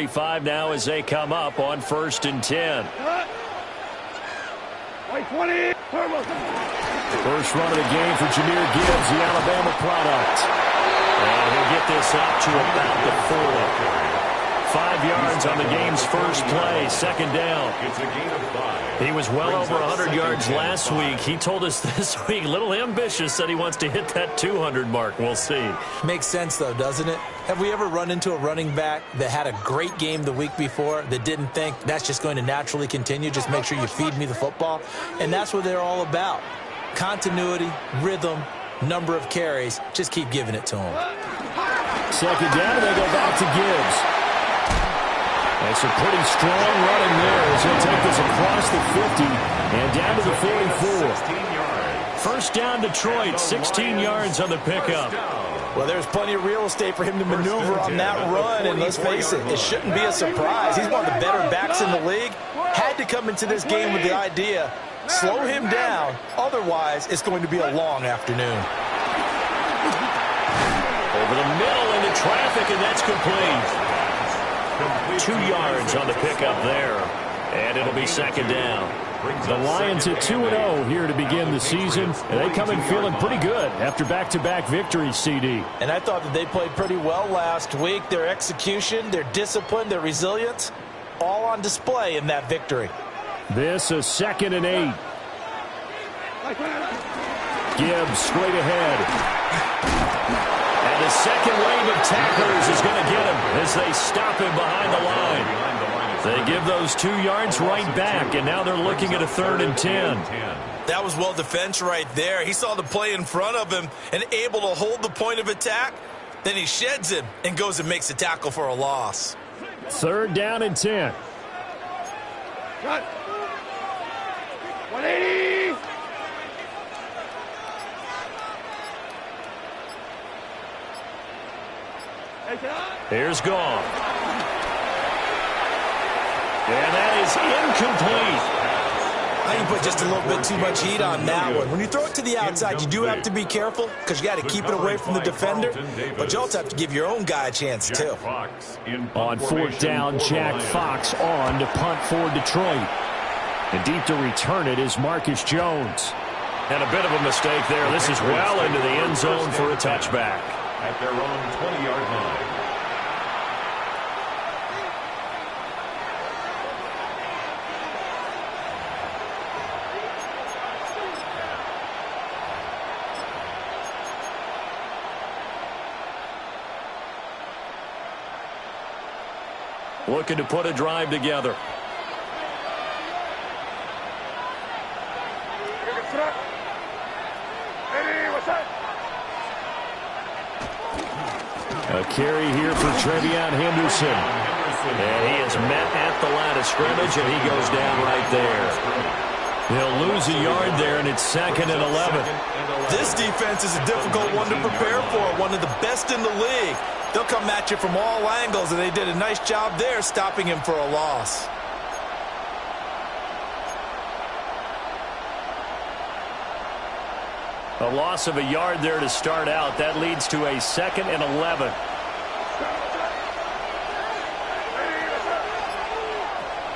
5 now as they come up on 1st and 10. First run of the game for Jahmyr Gibbs, the Alabama product. And he'll get this up to about the 4. 5 yards on the game's first play, 2nd down. It's a gain of 5. He was well over 100 yards last week. He told us this week, a little ambitious, said he wants to hit that 200 mark. We'll see. Makes sense, though, doesn't it? Have we ever run into a running back that had a great game the week before that didn't think that's just going to naturally continue? Just make sure you feed me the football. And that's what they're all about. Continuity, rhythm, number of carries. Just keep giving it to him. 2nd down, and they go back to Gibbs. It's a pretty strong running there as he'll take this across the 50 and down to the 44. 1st down Detroit, 16 yards on the pickup. Well, there's plenty of real estate for him to maneuver on that run, and let's face it, it shouldn't be a surprise. He's one of the better backs in the league. Had to come into this game with the idea, slow him down, otherwise it's going to be a long afternoon. Over the middle into traffic, and that's complete. 2 yards on the pickup there, and it'll be 2nd down. The Lions at 2-0 here to begin the season, and they come in feeling pretty good after back-to-back victories, CD. And I thought that they played pretty well last week. Their execution, their discipline, their resilience, all on display in that victory. This is 2nd and 8. Gibbs straight ahead. And the second wave of tacklers is going to get him as they stop him behind the line. They give those 2 yards right back, and now they're looking at a 3rd and 10. That was well defense right there. He saw the play in front of him and able to hold the point of attack. Then he sheds him and goes and makes a tackle for a loss. 3rd down and 10. Cut. 180. Here's Gone. And that is incomplete. I think you put just a little bit too much heat on that one. When you throw it to the outside, you do have to be careful because you got to keep it away from the defender. But you also have to give your own guy a chance, too. On 4th down, Jack Fox on to punt for Detroit. And deep to return it is Marcus Jones. And a bit of a mistake there. This is well into the end zone for a touchback. At their own 20-yard line. Looking to put a drive together. A carry here for Trevion Henderson. And he is met at the line of scrimmage, and he goes down right there. They'll lose a yard there, and it's 2nd and 11. This defense is a difficult one to prepare for, one of the best in the league. They'll come at you from all angles, and they did a nice job there stopping him for a loss. A loss of a yard there to start out. That leads to a 2nd and 11.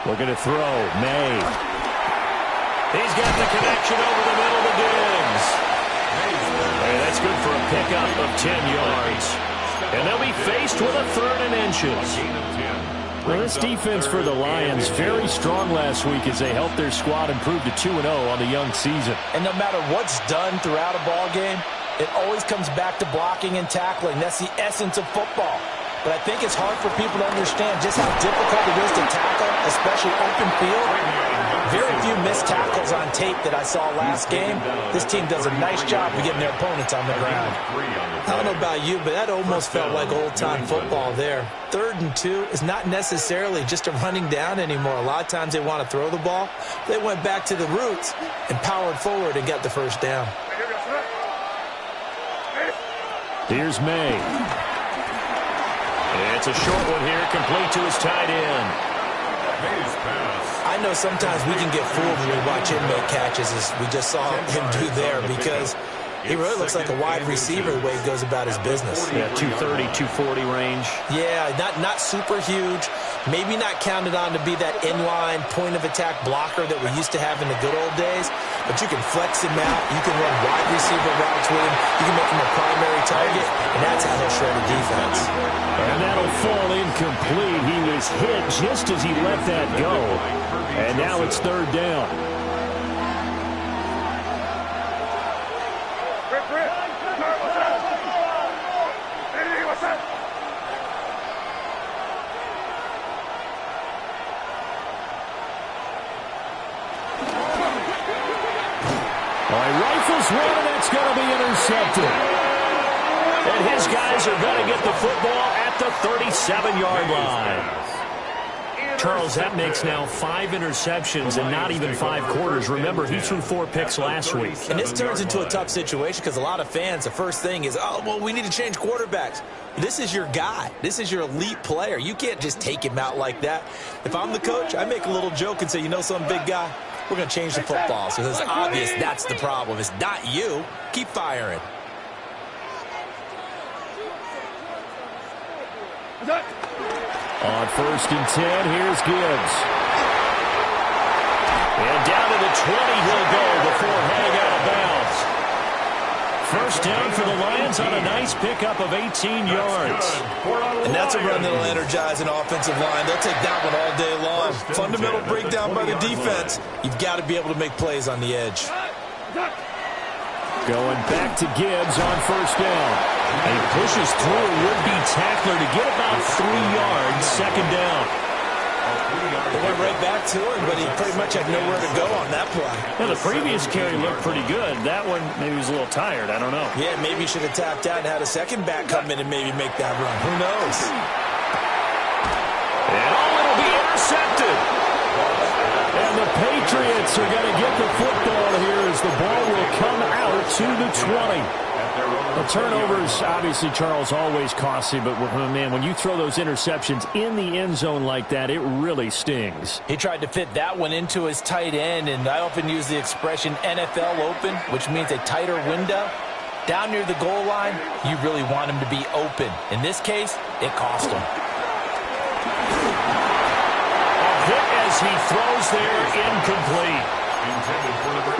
Looking to throw. May. He's got the connection over the middle to Diggs. Hey, that's good for a pickup of 10 yards. And they'll be faced with a 3rd and inches. Well, this defense for the Lions, very strong last week as they helped their squad improve to 2-0 on the young season. And no matter what's done throughout a ball game, it always comes back to blocking and tackling. That's the essence of football. But I think it's hard for people to understand just how difficult it is to tackle, especially open field. Very few missed tackles on tape that I saw last game. This team does a nice job of getting their opponents on the ground. I don't know about you, but that almost felt like old-time football there. 3rd and 2 is not necessarily just a running down anymore. A lot of times they want to throw the ball. They went back to the roots and powered forward and got the 1st down. Here's May. It's a short one here, complete to his tight end. I know sometimes we can get fooled when we watch him make catches, as we just saw him do there, because He really looks like a wide receiver the way he goes about his business. Yeah, 230, 240 range. Yeah, not super huge. Maybe not counted on to be that inline point-of-attack blocker that we used to have in the good old days. But you can flex him out. You can run wide receiver routes with him. You can make him a primary target, and that's how he'll shred a defense. And that'll fall incomplete. He was hit just as he let that go. And now it's third down. Rifles one, and that's going to be intercepted. And his guys are going to get the football at the 37-yard line. Charles, that makes now 5 interceptions and not even 5 quarters. Remember, he threw 4 picks last week. And this turns into a tough situation because a lot of fans, the first thing is, oh, well, we need to change quarterbacks. This is your guy. This is your elite player. You can't just take him out like that. If I'm the coach, I make a little joke and say, you know some big guy? We're going to change the football. So it's obvious that's the problem. It's not you. Keep firing. On 1st and 10, here's Gibbs. And down to the 20 he'll go before heading out of bounds. First down for the Lions on a nice pickup of 18 yards. And that's a run that'll energize an offensive line. They'll take that one all day long. Fundamental breakdown by the defense. You've got to be able to make plays on the edge. Going back to Gibbs on 1st down. And he pushes through a would-be tackler to get about 3 yards, 2nd down. They went right back to him, but he pretty much had nowhere to go on that play. Yeah, the previous carry looked pretty good. That one, maybe he was a little tired. I don't know. Yeah, maybe he should have tapped out and had a second back come in and maybe make that run. Who knows? And it'll be intercepted. And the Patriots are going to get the football here as the ball will come out to the 20. The turnovers, obviously, Charles, always costly, but, man, when you throw those interceptions in the end zone like that, it really stings. He tried to fit that one into his tight end, and I often use the expression NFL open, which means a tighter window. Down near the goal line, you really want him to be open. In this case, it cost him. A hit as he throws there, incomplete.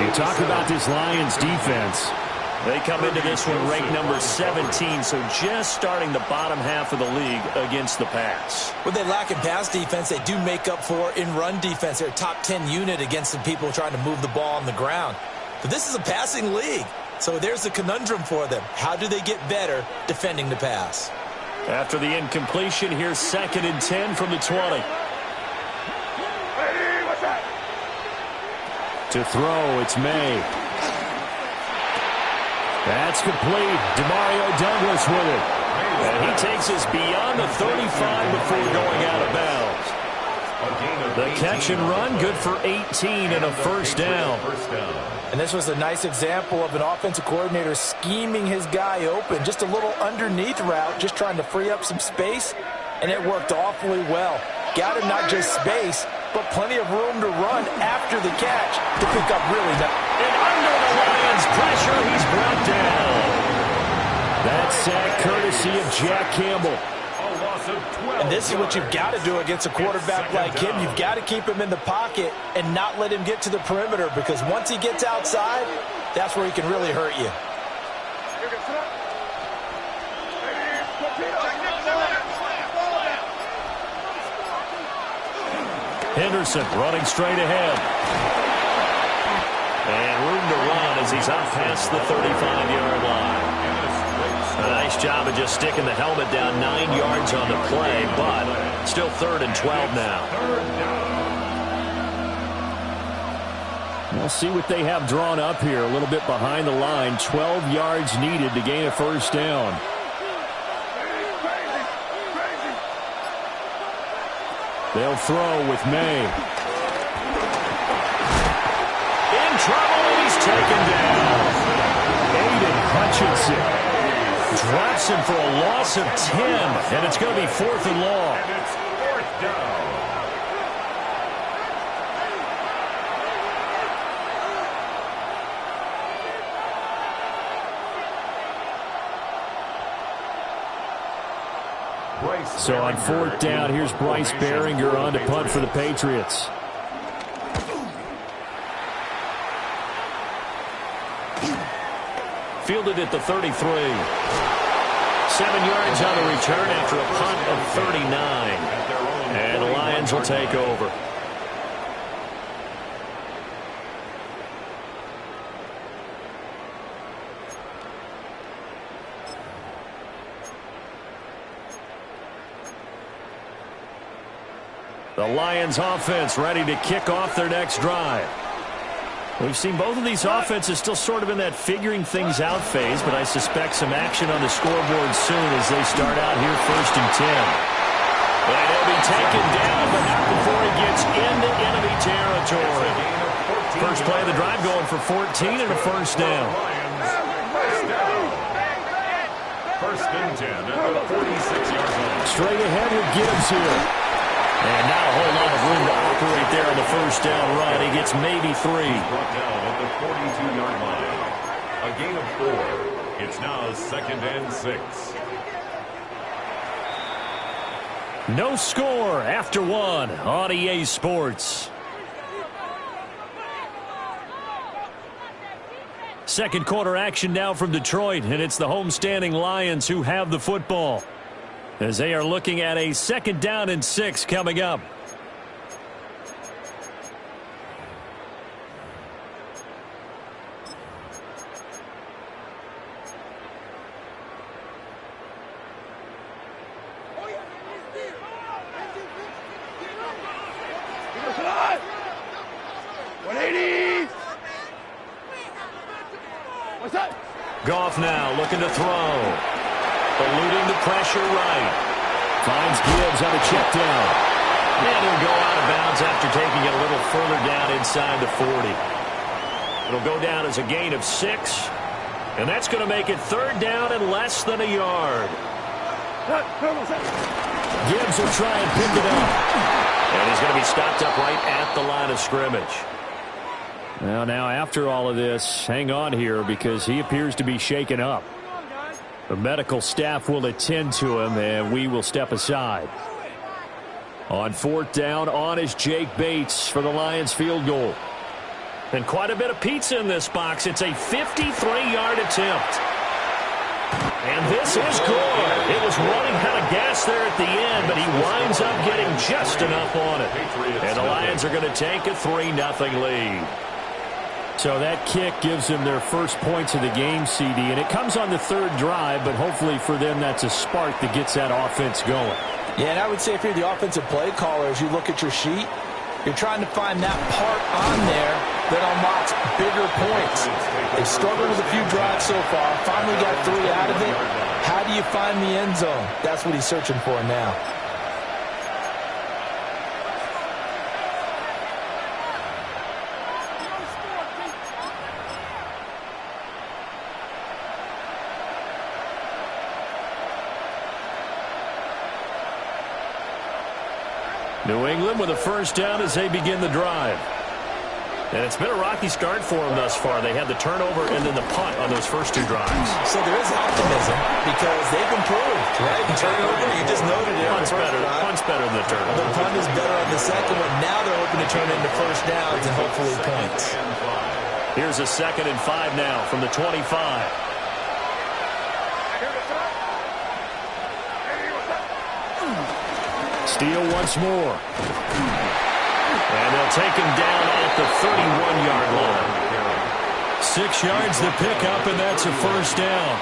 You talk about this Lions defense. They come into this one ranked number 17, so just starting the bottom half of the league against the pass. What they lack in pass defense, they do make up for in run defense. They're a top 10 unit against the people trying to move the ball on the ground. But this is a passing league, so there's a conundrum for them. How do they get better defending the pass? After the incompletion, here's 2nd and 10 from the 20. To throw, it's May. That's complete. Demario Douglas with it. And he takes us beyond the 35 before going out of bounds. The catch and run, good for 18 and a 1st down. And this was a nice example of an offensive coordinator scheming his guy open. Just a little underneath route, just trying to free up some space, and it worked awfully well. Got him not just space, but plenty of room to run after the catch to pick up really nice. And under the Lions' pressure, he's brought down. That sack courtesy of Jack Campbell. And this is what you've got to do against a quarterback like him. You've got to keep him in the pocket and not let him get to the perimeter, because once he gets outside, that's where he can really hurt you. Henderson running straight ahead. And room to run as he's up past the 35-yard line. A nice job of just sticking the helmet down 9 yards on the play, but still 3rd and 12 now. We'll see what they have drawn up here a little bit behind the line. 12 yards needed to gain a 1st down. They'll throw with May. In trouble, and he's taken down. Aiden Hutchinson drops him for a loss of 10, and it's going to be 4th and long. And it's 4th down. So on fourth down, here's Bryce Behringer on to punt for the Patriots. Fielded at the 33. 7 yards on the return after a punt of 39. And the Lions will take over. The Lions offense ready to kick off their next drive. We've seen both of these offenses still sort of in that figuring things out phase, but I suspect some action on the scoreboard soon as they start out here 1st and 10. And he'll be taken down, but not before he gets into enemy territory. First play of the drive going for 14 and a first down. First and 10 at the 46-yard line. Straight ahead with Gibbs here. And not a whole lot of room to operate there on the first down run. He gets maybe 3. Brought down at the 42-yard line. A gain of 4. It's now 2nd and 6. No score after 1 on EA Sports. Second quarter action now from Detroit, and it's the homestanding Lions who have the football, as they are looking at a 2nd down and 6 coming up. Goff now looking to throw. Eluding the pressure right. Finds Gibbs on a check down. And he'll go out of bounds after taking it a little further down inside the 40. It'll go down as a gain of 6. And that's going to make it 3rd down and less than a yard. Gibbs will try and pick it up. And he's going to be stopped up right at the line of scrimmage. Well, now after all of this, hang on here because he appears to be shaken up. The medical staff will attend to him, and we will step aside. On 4th down, on is Jake Bates for the Lions field goal. And quite a bit of pizza in this box. It's a 53-yard attempt. And this is good. It was running out of gas there at the end, but he winds up getting just enough on it. And the Lions are going to take a 3-0 lead. So that kick gives them their first points of the game, CD, and it comes on the 3rd drive, but hopefully for them that's a spark that gets that offense going. Yeah, and I would say if you're the offensive play caller, as you look at your sheet, you're trying to find that part on there that unlocks bigger points. They've struggled with a few drives so far, finally got 3 out of it. How do you find the end zone? That's what he's searching for now. New England with a first down as they begin the drive. And it's been a rocky start for them thus far. They had the turnover and then the punt on those first 2 drives. So there is optimism because they've improved, right? The turnover, you just noted it. Punt's better than the turnover. The punt is better on the second one. Now they're hoping to turn into first downs and hopefully points. Here's a 2nd and 5 now from the 25. Steele once more. And they'll take him down at the 31-yard line. 6 yards to pick up, and that's a first down.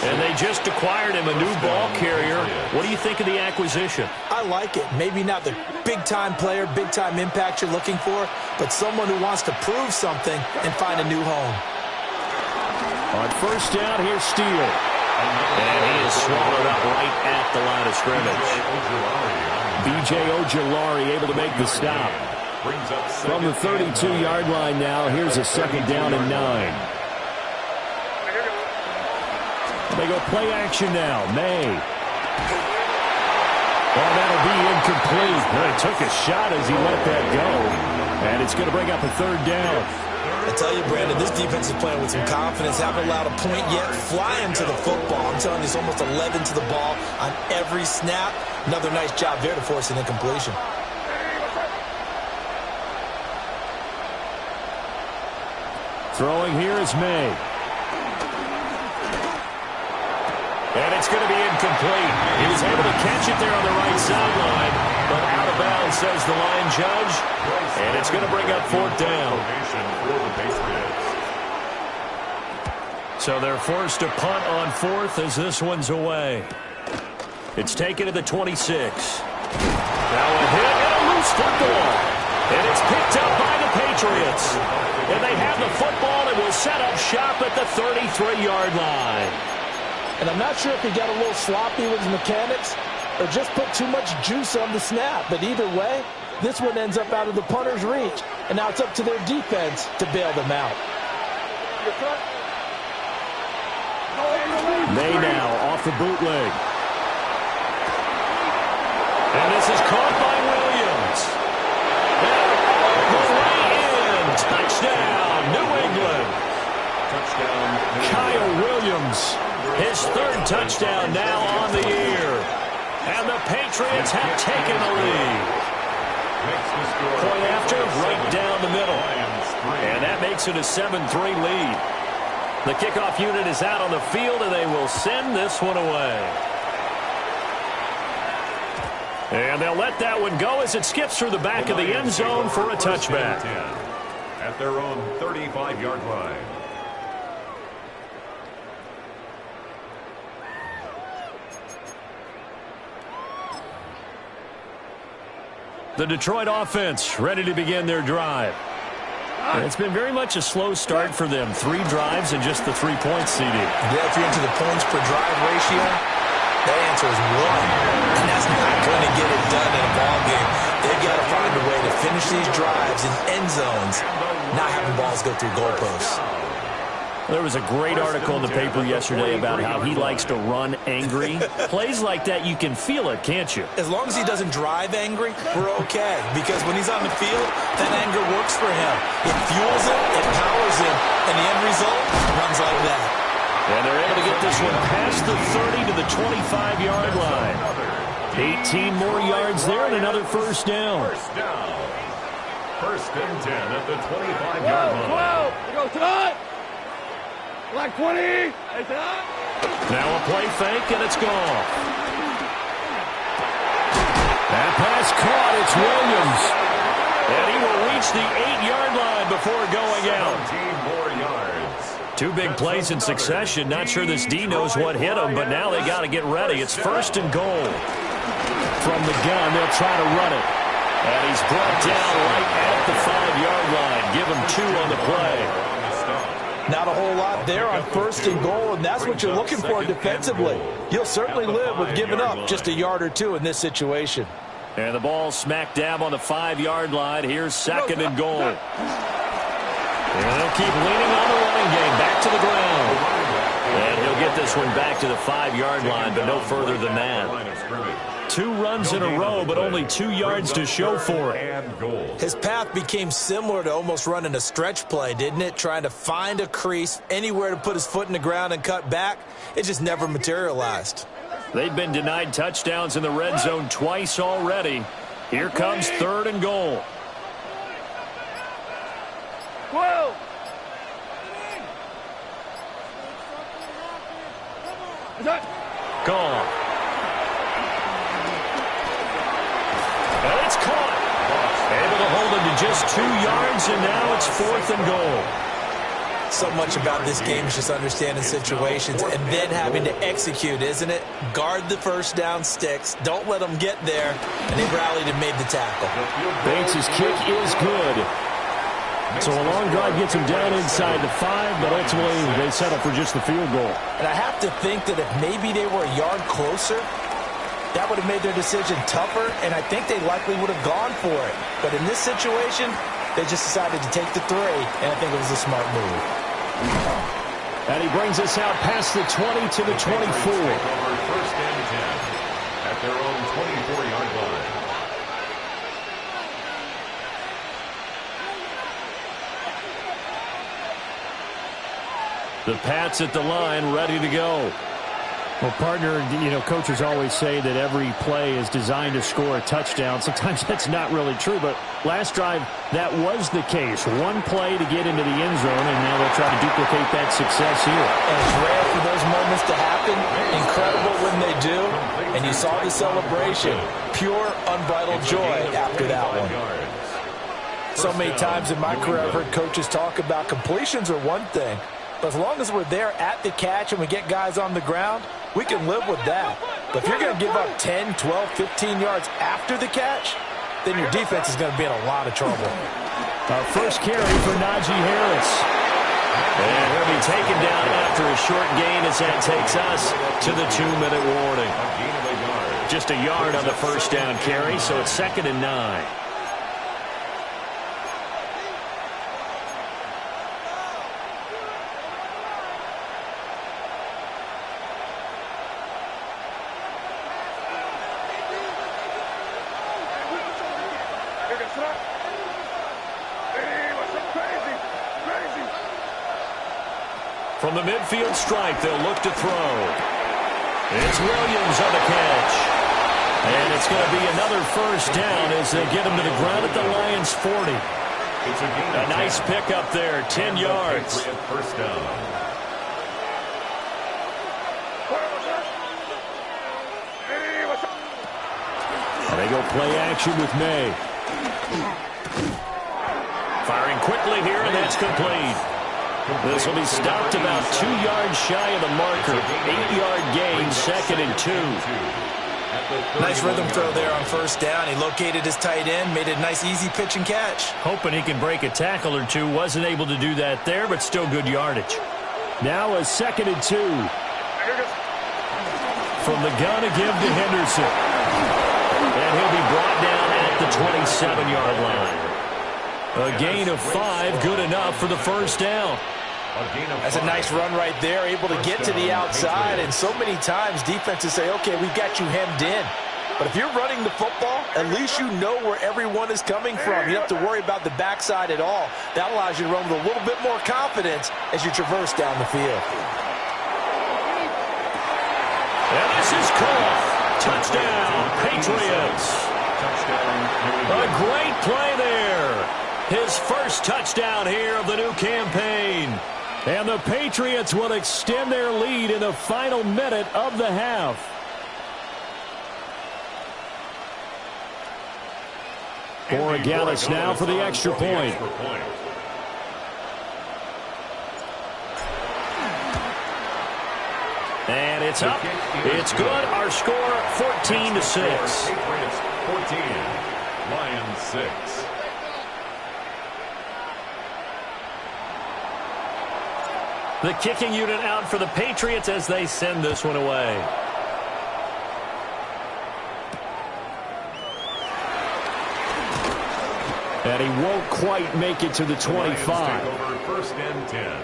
And they just acquired him a new ball carrier. What do you think of the acquisition? I like it. Maybe not the big-time player, big-time impact you're looking for, but someone who wants to prove something and find a new home. On first down, here's Steele. And he is swallowed up right at the line of scrimmage. B.J. Ojulari able to make the stop. From the 32-yard line now, here's a 2nd down and 9. They go play action now. May. Oh, that'll be incomplete. He took a shot as he let that go. And it's going to bring up a 3rd down. I tell you, Brandon, this defense is playing with some confidence. Haven't allowed a point yet. Flying to the football. I'm telling you, it's almost 11 to the ball on every snap. Another nice job there to force an incompletion. Throwing here is May. And it's going to be incomplete. He was able to catch it there on the right sideline, but out of bounds, says the line judge. And it's going to bring up 4th down. So they're forced to punt on 4th as this one's away. It's taken to the 26. Now a hit and a loose football. And it's picked up by the Patriots. And they have the football and will set up shop at the 33-yard line. And I'm not sure if he got a little sloppy with his mechanics or just put too much juice on the snap. But either way, this one ends up out of the punter's reach. And now it's up to their defense to bail them out. May now off the bootleg. And this is caught by Williams. The way in. Touchdown, New England. Touchdown. Kyle Williams, his 3rd touchdown now on the year. And the Patriots have taken the lead. Point after, right down the middle. And that makes it a 7-3 lead. The kickoff unit is out on the field, and they will send this one away. And they'll let that one go as it skips through the back of the end zone for a touchback. At their own 35-yard line. The Detroit offense ready to begin their drive. And it's been very much a slow start for them. 3 drives and just the 3 points, CD. Yeah, if you're into the points per drive ratio, that answer is 1. And that's not going to get it done in a ball game. They've got to find a way to finish these drives in end zones, not having balls go through goalposts. There was a great article in the paper yesterday about how he likes to run angry. Plays like that, you can feel it, can't you? As long as he doesn't drive angry, we're okay. Because when he's on the field, that anger works for him. It fuels him, it powers him, and the end result runs like that. And they're able to get this one past the 30 to the 25-yard line. 18 more yards there and another first down. First and 10 at the 25-yard line. Go Todd! Like 20! Hey, Todd! Now a play fake, and it's gone. That pass caught. It's Williams. And he will reach the 8-yard line before going out. 17 more yards. 2 big plays in succession. Not sure this D knows what hit him, but now they got to get ready. It's first and goal. From the gun, they'll try to run it. And he's brought down right at the 5-yard line. Give him 2 on the play. Not a whole lot there on first and goal, and that's what you're looking for defensively. You'll certainly live with giving up just a yard or 2 in this situation. And the ball smack dab on the 5-yard line. Here's second and goal. And they'll keep leaning on the running game. Back to the ground. And he'll get this one back to the 5-yard line, but no further than that. 2 runs in a row, but only 2 yards to show for it. His path became similar to almost running a stretch play, didn't it? Trying to find a crease, anywhere to put his foot in the ground and cut back. It just never materialized. They've been denied touchdowns in the red zone twice already. Here comes third and goal. 12! Gone. And it's caught. Able to hold him to just 2 yards, and now it's fourth and goal. So much about this game is just understanding situations and then having to execute, isn't it? Guard the first down sticks. Don't let them get there. And they rallied and made the tackle. Bates' kick is good. So a long drive gets him down inside the 5, but ultimately they settle for just the field goal. And I have to think that if maybe they were a yard closer, that would have made their decision tougher, and I think they likely would have gone for it. But in this situation, they just decided to take the 3, and I think it was a smart move. And he brings us out past the 20 to the 24. First and 10 at their own 24-yard line. The Pats at the line, ready to go. Well, partner, coaches always say that every play is designed to score a touchdown. Sometimes that's not really true, but last drive, that was the case. One play to get into the end zone, and now they'll try to duplicate that success here. And it's rare for those moments to happen. Incredible when they do. And you saw the celebration. Pure, unbridled joy after that one. So many times in my career, I've heard coaches talk about completions are one thing. But as long as we're there at the catch and we get guys on the ground, we can live with that. But if you're going to give up 10, 12, 15 yards after the catch, then your defense is going to be in a lot of trouble. First carry for Najee Harris. And he'll be taken down after a short gain as that takes us to the 2-minute warning. Just a yard on the first down carry, so it's 2nd and 9. From the midfield stripe, they'll look to throw. It's Williams on the catch. And it's going to be another first down as they get him to the ground at the Lions' 40. A nice pickup there, 10 yards. First down. And they go play action with May. Firing quickly here, and that's complete. This will be stopped about 2 yards shy of the marker. 8-yard gain, 2nd and 2. Nice rhythm throw there on first down. He located his tight end, made a nice easy pitch and catch. Hoping he can break a tackle or two. Wasn't able to do that there, but still good yardage. Now a 2nd and 2. From the gun again to Henderson. And he'll be brought down at the 27-yard line. A gain of 5, good enough for the first down. That's a nice run right there, able to get to the outside. And so many times defenses say, okay, we've got you hemmed in. But if you're running the football, at least you know where everyone is coming from. You don't have to worry about the backside at all. That allows you to run with a little bit more confidence as you traverse down the field. And this is caught. Touchdown, Patriots. A great play there. His first touchdown here of the new campaign. And the Patriots will extend their lead in the final minute of the half. Borregales now for the extra point. And it's up. It's good. Our score, 14-6. 14, Lions 6. The kicking unit out for the Patriots as they send this one away. And he won't quite make it to the 25. Take over 1st and 10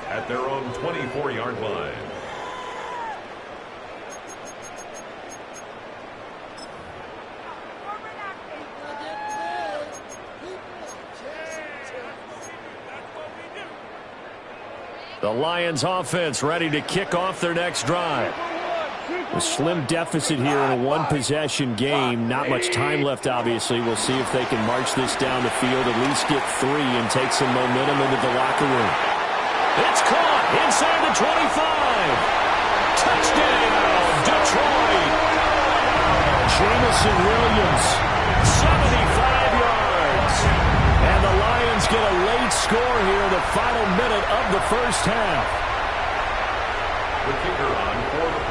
at their own 24-yard line. The Lions offense ready to kick off their next drive. A slim deficit here in a one-possession game. Not much time left, obviously. We'll see if they can march this down the field, at least get 3 and take some momentum into the locker room. It's caught inside the 25. Touchdown, Detroit. Jamison Williams. 75 yards. And the Lions get a late score here in the final minute of the first half.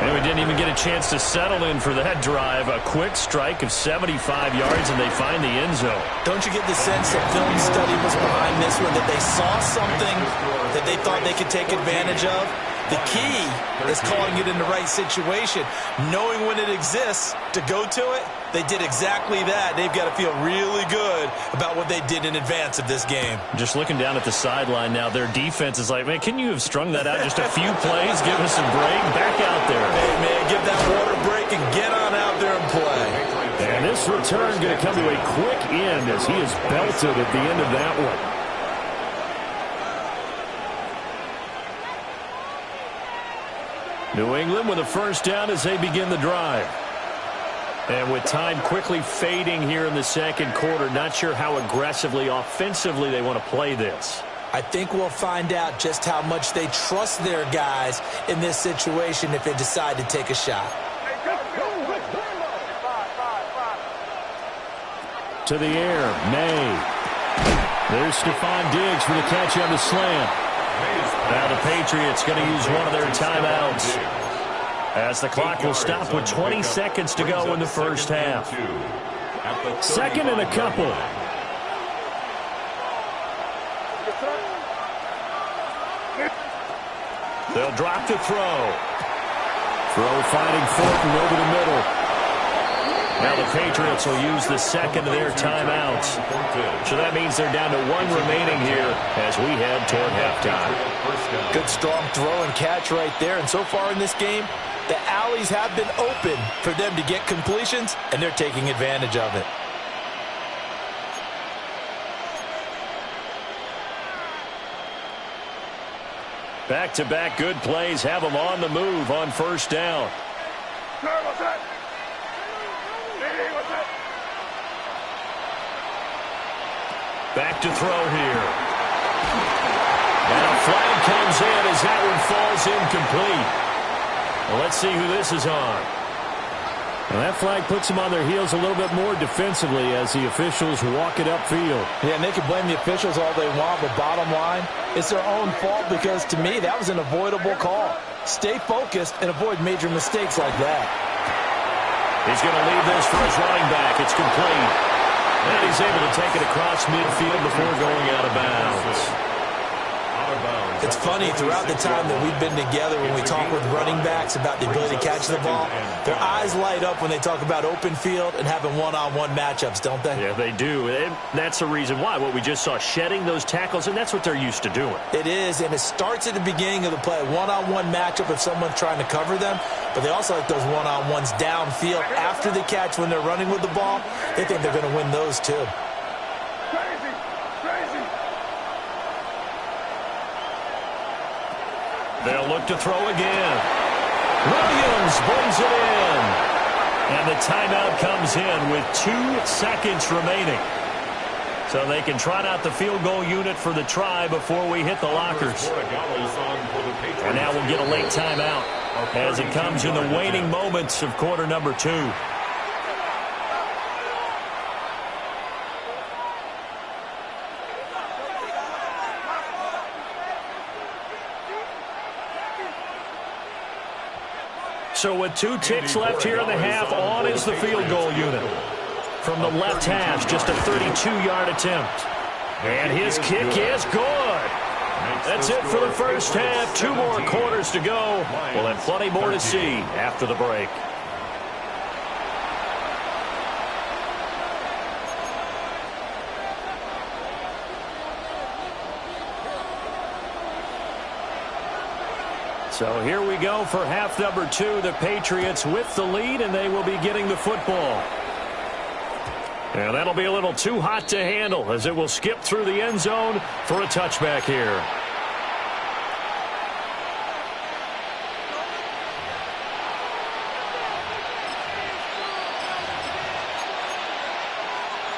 And we didn't even get a chance to settle in for that drive. A quick strike of 75 yards, and they find the end zone. Don't you get the sense that film study was behind this one, that they saw something that they thought they could take advantage of? The key is calling it in the right situation, knowing when it exists to go to it. They did exactly that. They've got to feel really good about what they did in advance of this game. Just looking down at the sideline now, their defense is like, man, can you have strung that out just a few plays? Give us a break. Back out there. Hey, man, give that water break and get on out there and play. And this return going to come to a quick end as he is belted at the end of that one. New England with a first down as they begin the drive. And with time quickly fading here in the second quarter, not sure how aggressively, offensively they want to play this. I think we'll find out just how much they trust their guys in this situation if they decide to take a shot. To the air, May. There's Stephon Diggs for the catch on the slant. Now the Patriots going to use one of their timeouts, as the clock will stop with 20 seconds to go in the first half. Second and a couple. They'll drop to throw. Throw finding Fulton over the middle. Now the Patriots will use the second of their timeouts. So that means they're down to one remaining here as we head toward halftime. Good strong throw and catch right there. And so far in this game, the alleys have been open for them to get completions, and they're taking advantage of it. Back-to-back good plays have them on the move on first down. Back to throw here. And a flag comes in as that one falls incomplete. Well, let's see who this is on. Well, that flag puts them on their heels a little bit more defensively as the officials walk it upfield. Yeah, and they can blame the officials all they want, but bottom line, it's their own fault because, to me, that was an avoidable call. Stay focused and avoid major mistakes like that. He's going to leave this for his running back. It's complete. And he's able to take it across midfield before going out of bounds. It's funny, throughout the time that we've been together, when we talk with running backs about the ability to catch the ball, their eyes light up when they talk about open field and having one-on-one matchups, don't they? Yeah, they do. And that's the reason why. What we just saw, shedding those tackles, and that's what they're used to doing. It is, and it starts at the beginning of the play. One-on-one matchup if someone's trying to cover them, but they also like those one-on-ones downfield after the catch when they're running with the ball. They think they're going to win those too. They'll look to throw again. Williams brings it in. And the timeout comes in with 2 seconds remaining. So they can trot out the field goal unit for the try before we hit the lockers. And now we'll get a late timeout as it comes in the waning moments of quarter number 2. So with 2 ticks left here in the half, on is the field goal unit. From the left hash, just a 32-yard attempt. And his kick is good. That's it for the first half. 2 more quarters to go. We'll have plenty more to see after the break. So here we go for half number 2. The Patriots with the lead, and they will be getting the football. And that'll be a little too hot to handle as it will skip through the end zone for a touchback here.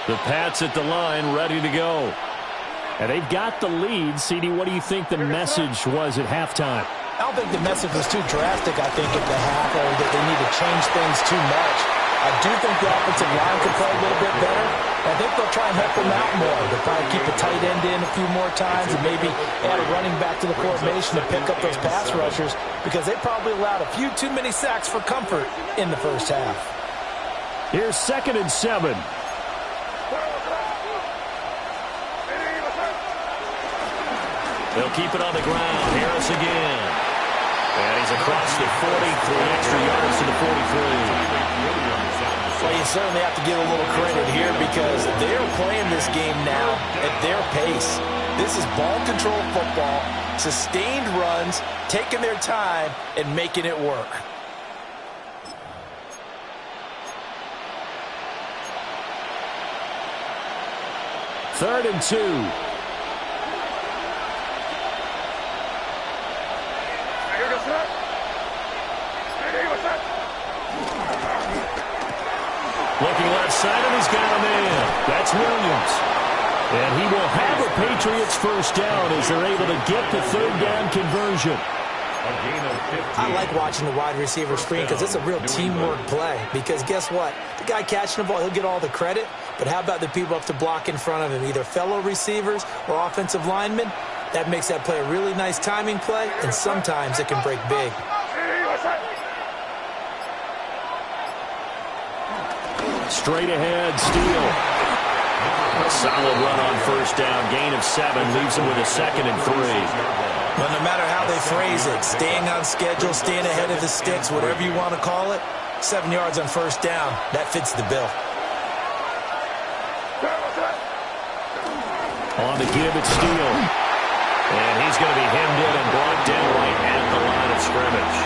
The Pats at the line, ready to go. And they've got the lead. CD, what do you think the message was at halftime? I don't think the message was too drastic, I think, at the half, or that they need to change things too much. I do think the offensive line could play a little bit better. I think they'll try and help them out more. They'll probably keep a tight end in a few more times and maybe add a running back to the formation to pick up those pass rushers because they probably allowed a few too many sacks for comfort in the first half. Here's 2nd and 7. They'll keep it on the ground. Harris again. And he's across the 40, 3 extra yards to the 43. Well, you certainly have to give a little credit here because they're playing this game now at their pace. This is ball control football, sustained runs, taking their time, and making it work. Third and 2. side, and he's got a man. That's Williams. And he will have a Patriots first down as they're able to get the third down conversion. I like watching the wide receiver screen because it's a real teamwork play. Because guess what? The guy catching the ball, he'll get all the credit. But how about the people up to block in front of him, either fellow receivers or offensive linemen? That makes that play a really nice timing play, and sometimes it can break big. Straight ahead, Steele. A solid run on first down. Gain of 7 leaves him with a 2nd and 3. But no matter how they phrase it, staying on schedule, staying ahead of the sticks, whatever you want to call it, 7 yards on first down, that fits the bill. On the give, it's Steele. And he's going to be hemmed in and brought down right at the line of scrimmage.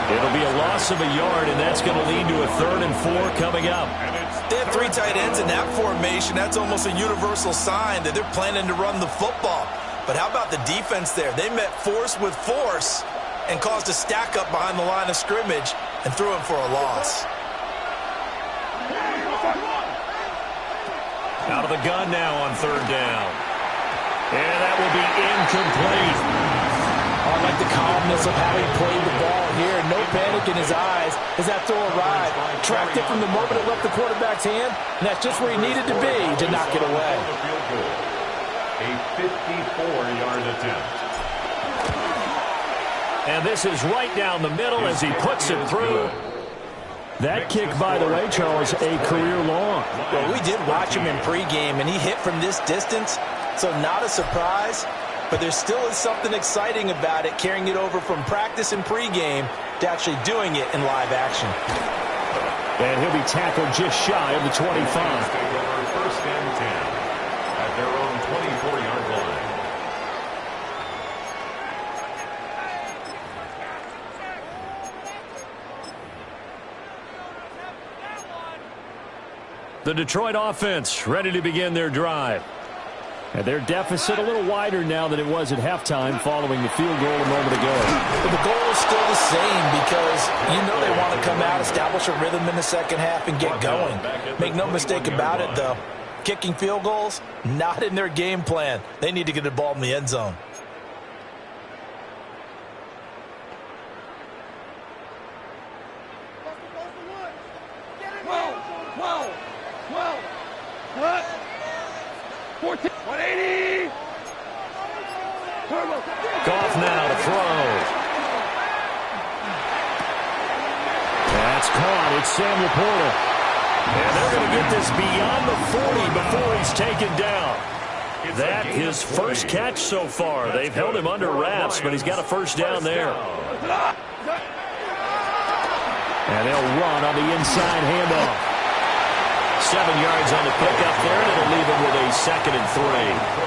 It'll be a loss of a yard, and that's going to lead to a 3rd and 4 coming up. They have 3 tight ends in that formation. That's almost a universal sign that they're planning to run the football. But how about the defense there? They met force with force and caused a stack up behind the line of scrimmage and threw him for a loss. Out of the gun now on 3rd down. And that will be incomplete. I like the calmness of how he played the ball here. No panic in his eyes as that throw arrived. Tracked it from the moment it left the quarterback's hand, and that's just where he needed to be to knock it away. A 54-yard attempt. And this is right down the middle as he puts it through. That kick, by the way, Charles, a career long. Well, we did watch him in pregame, and he hit from this distance, so not a surprise. But there still is something exciting about it, carrying it over from practice and pregame to actually doing it in live action. And he'll be tackled just shy of the 25. First and 10 at their own 24-yard line. The Detroit offense ready to begin their drive. And their deficit a little wider now than it was at halftime following the field goal a moment ago. But the goal is still the same because you know they want to come out, establish a rhythm in the second half, and get going. Make no mistake about it, though. Kicking field goals, not in their game plan. They need to get the ball in the end zone. Goff now to throw. That's caught. It's Sam Laporta. And they're going to get this beyond the 40 before he's taken down. That his first catch so far. They've held him under wraps, but he's got a first down there. And they'll run on the inside handoff. 7 yards on the pickup there, and it'll leave him with a 2nd and 3.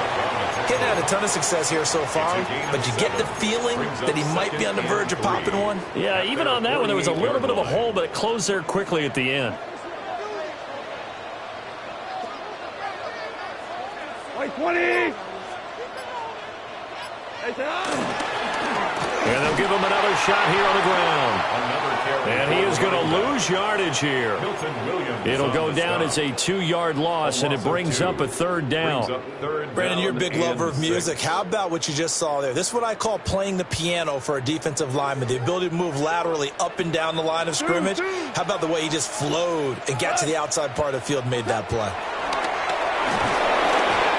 Getting had a ton of success here so far, but you get the feeling that he might be on the verge of popping one. Yeah, even on that one, there was a little bit of a hole, but it closed there quickly at the end. Like 20. And they'll give him another shot here on the ground. And he is going to lose yardage here. It'll go down as a 2-yard loss, and it brings up a 3rd down. Brandon, you're a big lover of music. How about what you just saw there? This is what I call playing the piano for a defensive lineman, the ability to move laterally up and down the line of scrimmage. How about the way he just flowed and got to the outside part of the field and made that play?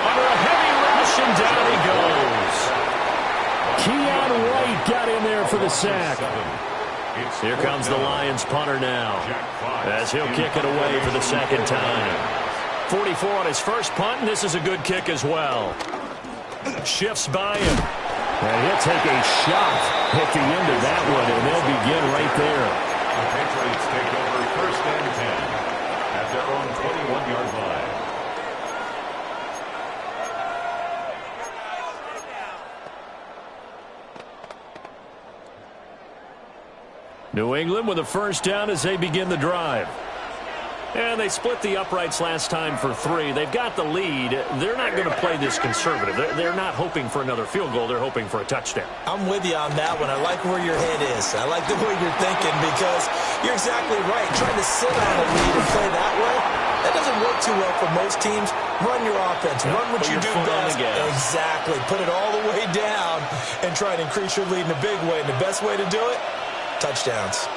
Under a heavy rush, and down he goes. Keon White got in there for the sack. Here comes the Lions punter now as he'll kick it away for the 2nd time. 44 on his first punt, and this is a good kick as well. Shifts by him. And he'll take a shot at the end of that one, and they'll begin right there. The Patriots take over first and 10 at their own 21-yard line. New England with a first down as they begin the drive. And they split the uprights last time for 3. They've got the lead. They're not going to play this conservative. They're not hoping for another field goal. They're hoping for a touchdown. I'm with you on that one. I like where your head is. I like the way you're thinking because you're exactly right. Trying to sit on a lead and play that way, that doesn't work too well for most teams. Run your offense. Run what you do best. Exactly. Put it all the way down and try and increase your lead in a big way. And the best way to do it, touchdowns.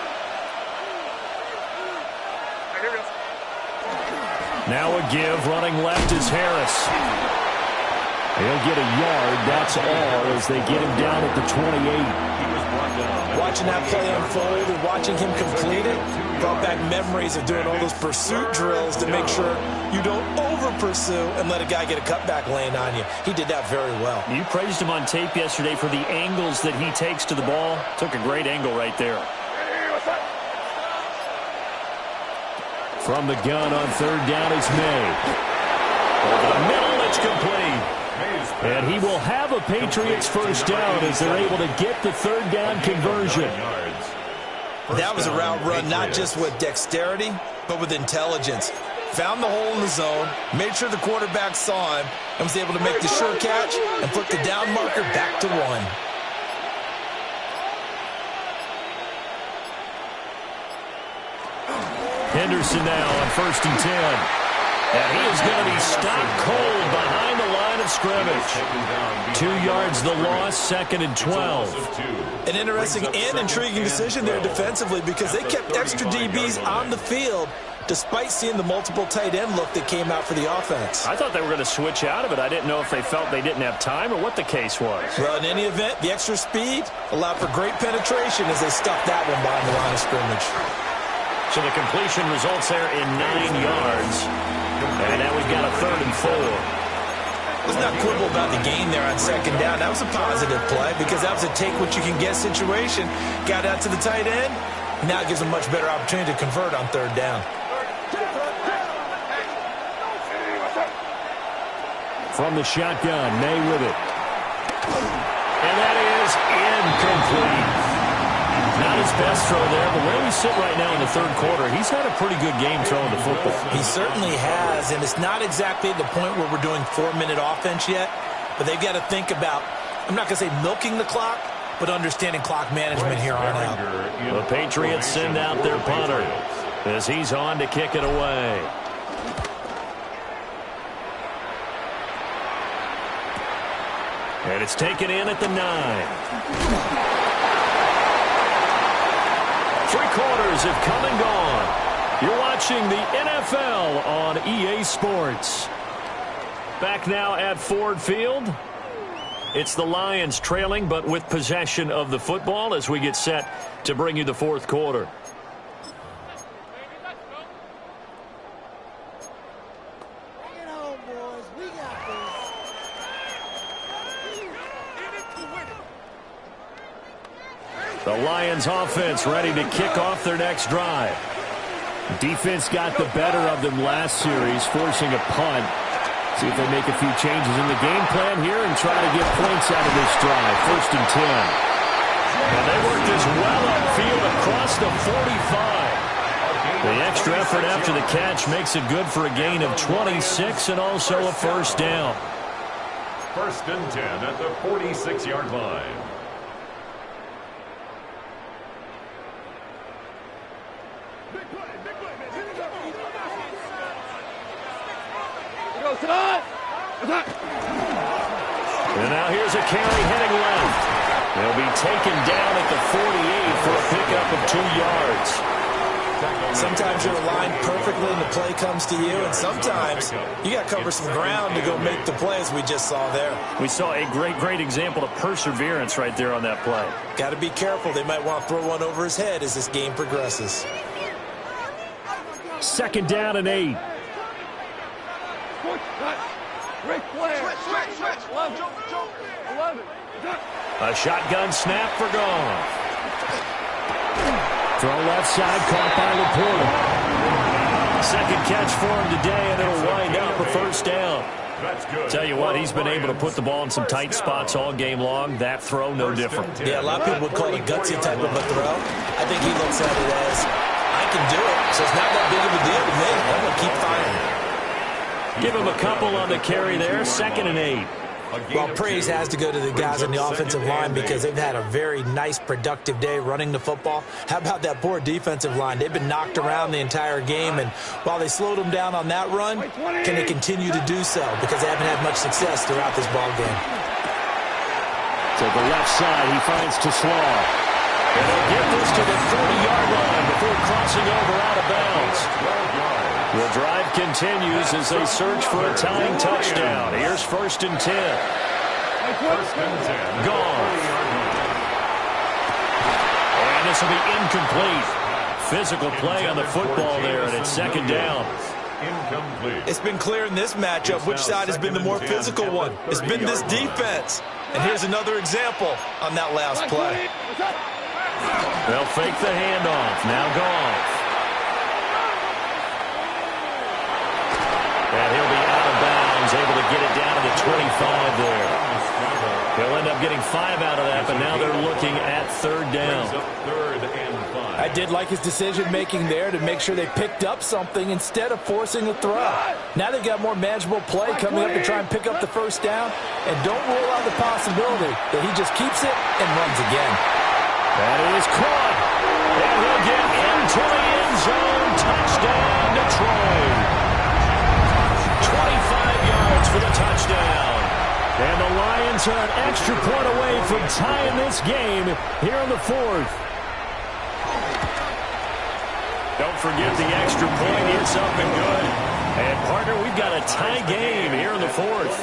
Now a give. Running left is Harris. He'll get a yard. That's all as they get him down at the 28. Watching that play unfold and watching him complete it brought back memories of doing all those pursuit drills to make sure you don't over-pursue and let a guy get a cutback lane on you. He did that very well. You praised him on tape yesterday for the angles that he takes to the ball. Took a great angle right there. From the gun on 3rd down, it's May. Over the middle, it's complete. And he will have a Patriots first down as they're able to get the 3rd down conversion. That was a route run not just with dexterity, but with intelligence. Found the hole in the zone, made sure the quarterback saw him, and was able to make the sure catch and put the down marker back to 1. Henderson now on 1st and 10. And he is going to be stopped cold behind the line of scrimmage. 2 yards the loss, 2nd and 12. An interesting and intriguing decision there defensively because they kept extra DBs on the field despite seeing the multiple tight end look that came out for the offense. I thought they were going to switch out of it. I didn't know if they felt they didn't have time or what the case was. Well, in any event, the extra speed allowed for great penetration as they stuffed that one behind the line of scrimmage. So the completion results there in 9 yards. And now we've got a 3rd and 4. Let's not quibble about the gain there on 2nd down. That was a positive play because that was a take-what-you-can-get situation. Got out to the tight end. Now it gives them a much better opportunity to convert on 3rd down. From the shotgun, May with it. And that is incomplete. Not his best throw there, but where we sit right now in the 3rd quarter, he's had a pretty good game throwing the football. He certainly has, and it's not exactly the point where we're doing 4-minute offense yet, but they've got to think about, I'm not going to say milking the clock, but understanding clock management here on out. The Patriots send out their punter as he's on to kick it away. And it's taken in at the 9. 3 quarters have come and gone. You're watching the NFL on EA Sports. Back now at Ford Field. It's the Lions trailing, but with possession of the football as we get set to bring you the 4th quarter. The Lions offense ready to kick off their next drive. Defense got the better of them last series, forcing a punt. See if they make a few changes in the game plan here and try to get points out of this drive. 1st and 10. And they work this well upfield across the 45. The extra effort after the catch makes it good for a gain of 26 and also a first down. 1st and 10 at the 46-yard line. And now here's a carry heading left. They'll be taken down at the 48 for a pickup of 2 yards. Sometimes you're aligned perfectly and the play comes to you, and sometimes you got to cover some ground to go make the play as we just saw there. We saw a great example of perseverance right there on that play. Got to be careful. They might want to throw one over his head as this game progresses. 2nd down and 8. A shotgun snap for Goff. Throw left side, caught by Laporta. 2nd catch for him today, and it'll wind up a first down. Tell you what, he's been able to put the ball in some tight spots all game long. That throw, no different. Yeah, a lot of people would call it a gutsy type of a throw. I think he looks at it as, I I can do it, so it's not that big of a deal to me. I'm going to keep firing. Give him a couple on the carry there, 2nd and 8. Well, praise has to go to the guys on the offensive line because they've had a very nice, productive day running the football. How about that poor defensive line? They've been knocked around the entire game, and while they slowed them down on that run, can they continue to do so? Because they haven't had much success throughout this ball game. To the left side, he finds Slaw. And they'll get this to the 30-yard line before crossing over out of bounds. The drive continues as they search for a tying touchdown. Here's 1st and 10. Gone. And this will be incomplete. Physical play on the football there, and it's 2nd down. It's been clear in this matchup which side has been the more physical one. It's been this defense. And here's another example on that last play. They'll fake the handoff. Now Goff. And he'll be out of bounds, able to get it down to the 25 there. He'll end up getting 5 out of that, but now they're looking at 3rd down. I did like his decision-making there to make sure they picked up something instead of forcing a throw. Now they've got more manageable play coming up to try and pick up the 1st down, and don't rule out the possibility that he just keeps it and runs again. That is caught, and he'll get into the end zone. Touchdown, Detroit. 25 yards for the touchdown. And the Lions are an extra point away from tying this game here in the 4th. Don't forget the extra point. It's up and good. And, partner, we've got a tie game here in the 4th.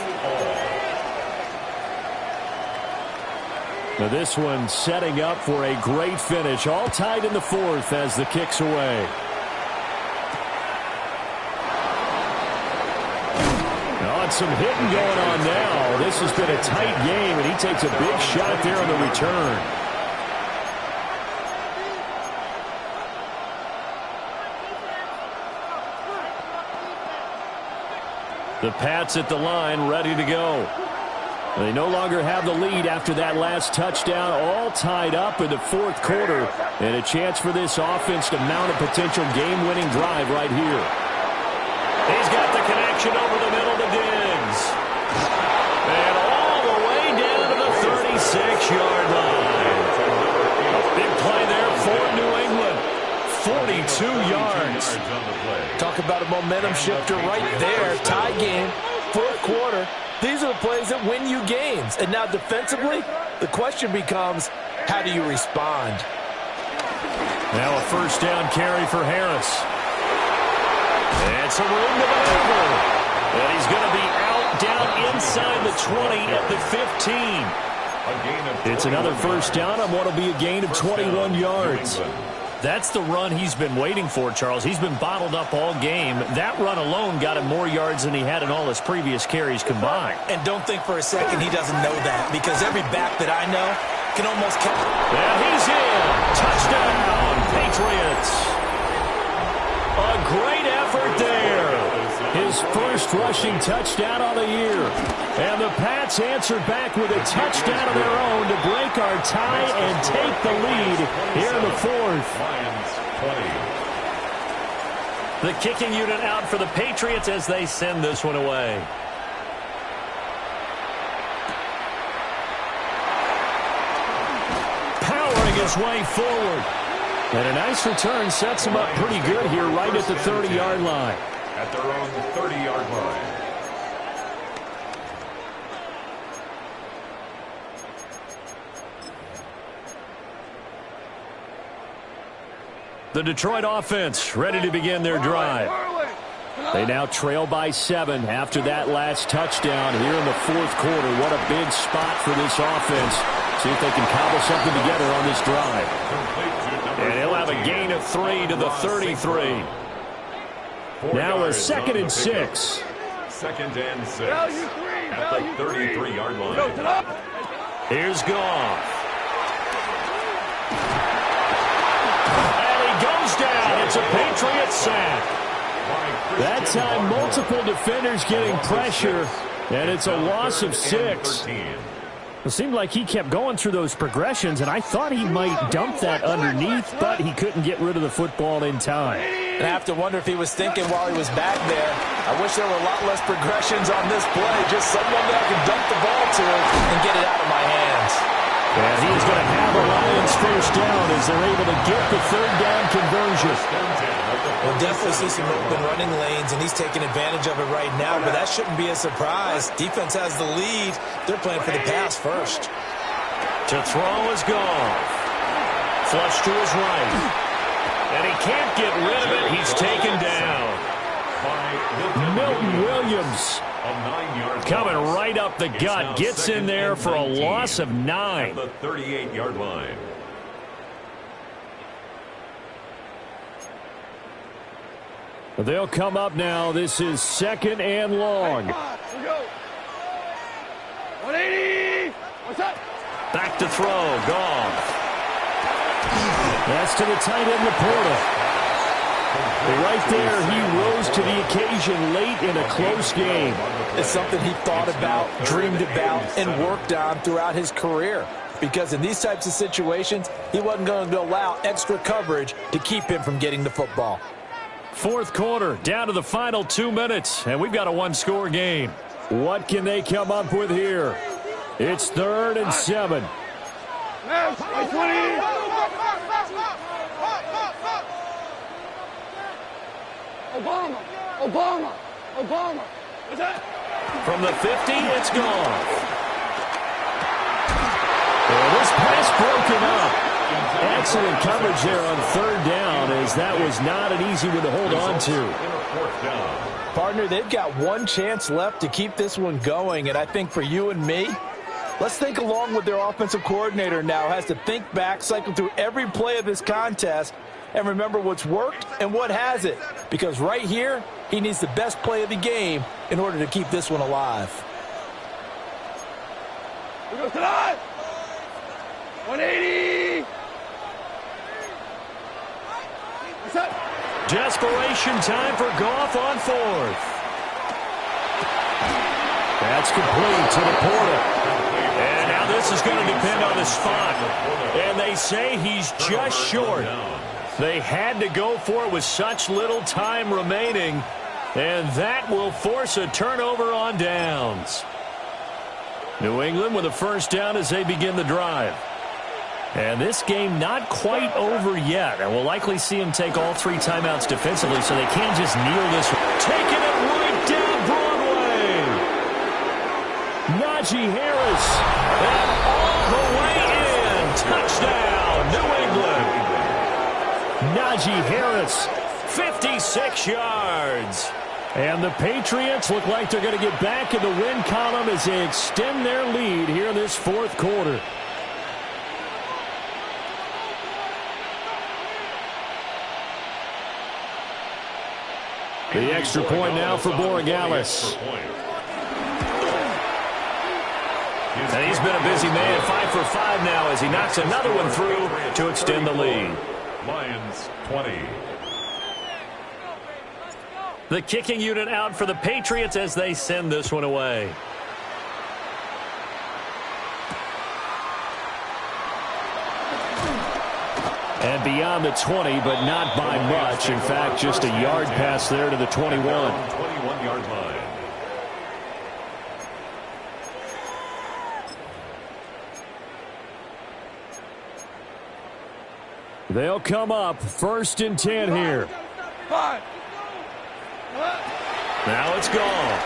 Now this one setting up for a great finish. All tied in the 4th as the kick's away. Some hitting going on now. This has been a tight game, and he takes a big shot there on the return. The Pats at the line, ready to go. They no longer have the lead after that last touchdown, all tied up in the 4th quarter, and a chance for this offense to mount a potential game-winning drive right here. He's got the connection over the middle to Diggs. And all the way down to the 36-yard line. A big play there for New England. 42 yards. Talk about a momentum shifter right there. Tie game, 4th quarter. These are the plays that win you games. And now defensively, the question becomes, how do you respond? Now a 1st down carry for Harris. And some room to maneuver. And he's going to be out down inside the 20 at the 15. It's another 1st down on what will be a gain of 21 yards. That's the run he's been waiting for, Charles. He's been bottled up all game. That run alone got him more yards than he had in all his previous carries combined. And don't think for a second he doesn't know that, because every back that I know can almost count. And he's in. Touchdown, Patriots. A great effort there. His 1st rushing touchdown of the year. And the Pats answer back with a touchdown of their own to break our tie and take the lead here in the 4th. The kicking unit out for the Patriots as they send this one away. Powering his way forward. And a nice return sets him up pretty good here right at the 30-yard line. At their own 30-yard line. The Detroit offense ready to begin their drive. They now trail by 7 after that last touchdown here in the 4th quarter. What a big spot for this offense. See if they can cobble something together on this drive. And he'll have a gain of 3 to the 33. Now a 2nd and 6. 2nd and 6 at the 33-yard line. Here's Goff. And he goes down. It's a Patriot sack. That time, multiple defenders getting pressure, and it's a loss of 6. It seemed like he kept going through those progressions, and I thought he might dump that underneath, but he couldn't get rid of the football in time. And I have to wonder if he was thinking while he was back there, I wish there were a lot less progressions on this play, just someone that I can dump the ball to and get it out of my hands. And he is going to have a Lions first down as they're able to get the third down conversion. We'll definitely see some open running lanes, and he's taking advantage of it right now, but that shouldn't be a surprise. Defense has the lead. They're playing for the pass first. To throw is gone. Flush to his right. And he can't get rid of it. He's taken down. Milton Williams coming right up the gut. Gets in there for a loss of 9. At the 38-yard line. They'll come up now. This is 2nd and long. Here we go. 180. What's up? Back to throw. Gone. That's to the tight end, Laporta. Right there, he rose to the occasion late in a close game. It's something he thought about, dreamed about, and worked on throughout his career. Because in these types of situations, he wasn't going to allow extra coverage to keep him from getting the football. 4th quarter, down to the final 2 minutes, and we've got a one-score game. What can they come up with here? It's 3rd and 7. Max, 20. Obama. What's that? From the 50, it's gone. And this pass broken up. Excellent coverage there on 3rd down, as that was not an easy one to hold on to. Partner, they've got one chance left to keep this one going, and I think for you and me, let's think along with their offensive coordinator now. Has to think back, cycle through every play of this contest, and remember what's worked and what hasn't. Because right here, he needs the best play of the game in order to keep this one alive. We go tonight. 180. What's up? Desperation time for Goff on 4th. That's complete to Laporta. And now this is going to depend on the spot. And they say he's just short. They had to go for it with such little time remaining. And that will force a turnover on downs. New England with a first down as they begin the drive. And this game not quite over yet. And we'll likely see him take all 3 timeouts defensively, so they can't just kneel this. Taking it right down Broadway. Najee Harris. And all the way in. Touchdown, New England. Najee Harris, 56 yards. And the Patriots look like they're going to get back in the win column as they extend their lead here in this 4th quarter. The extra point now for Borregales. And he's been a busy man, 5 for 5 now as he knocks another one through to extend the lead. Lions 20. The kicking unit out for the Patriots as they send this one away. And beyond the 20, but not by much. In fact, just a yard pass there to the 21. 21-yard line. They'll come up 1st and 10 here. 5. Now it's gone.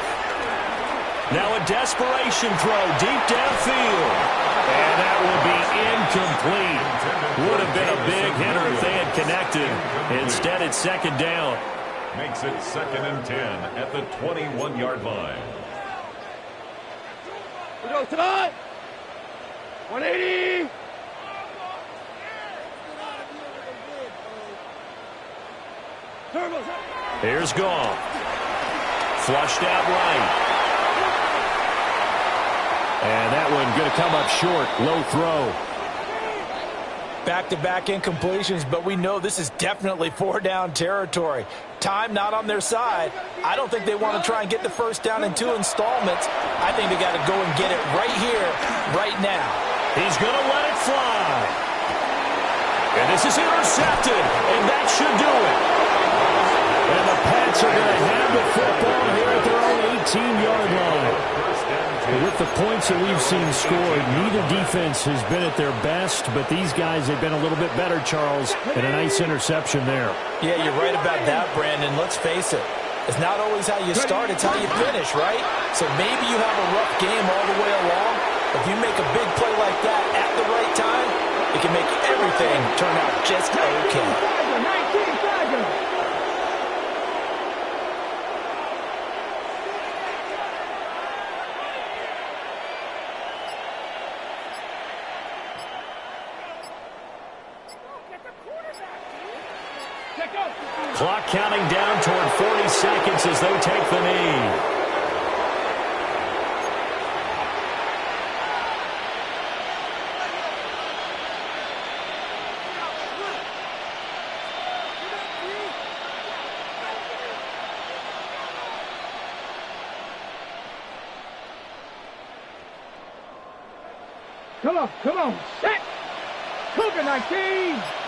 Now a desperation throw deep downfield. And that will be incomplete. Would have been a big hitter if they had connected. Instead, it's 2nd down. Makes it 2nd and 10 at the 21-yard line. We go tonight. 180. Here's Goff. Flushed out right. And that one going to come up short. Low throw. Back-to-back incompletions, but we know this is definitely four-down territory. Time not on their side. I don't think they want to try and get the first down in 2 installments. I think they got to go and get it right here, right now. He's going to let it fly. And this is intercepted, and that should do it. And the Pats are going to have the football here at their own 18-yard line. With the points that we've seen scored, neither defense has been at their best, but these guys have been a little bit better, Charles, and a nice interception there. Yeah, you're right about that, Brandon. Let's face it. It's not always how you start, it's how you finish, right? So maybe you have a rough game all the way along. If you make a big play like that at the right time, it can make everything turn out just okay. Clock counting down toward 40 seconds as they take the knee. Come on, set! Cougar 19!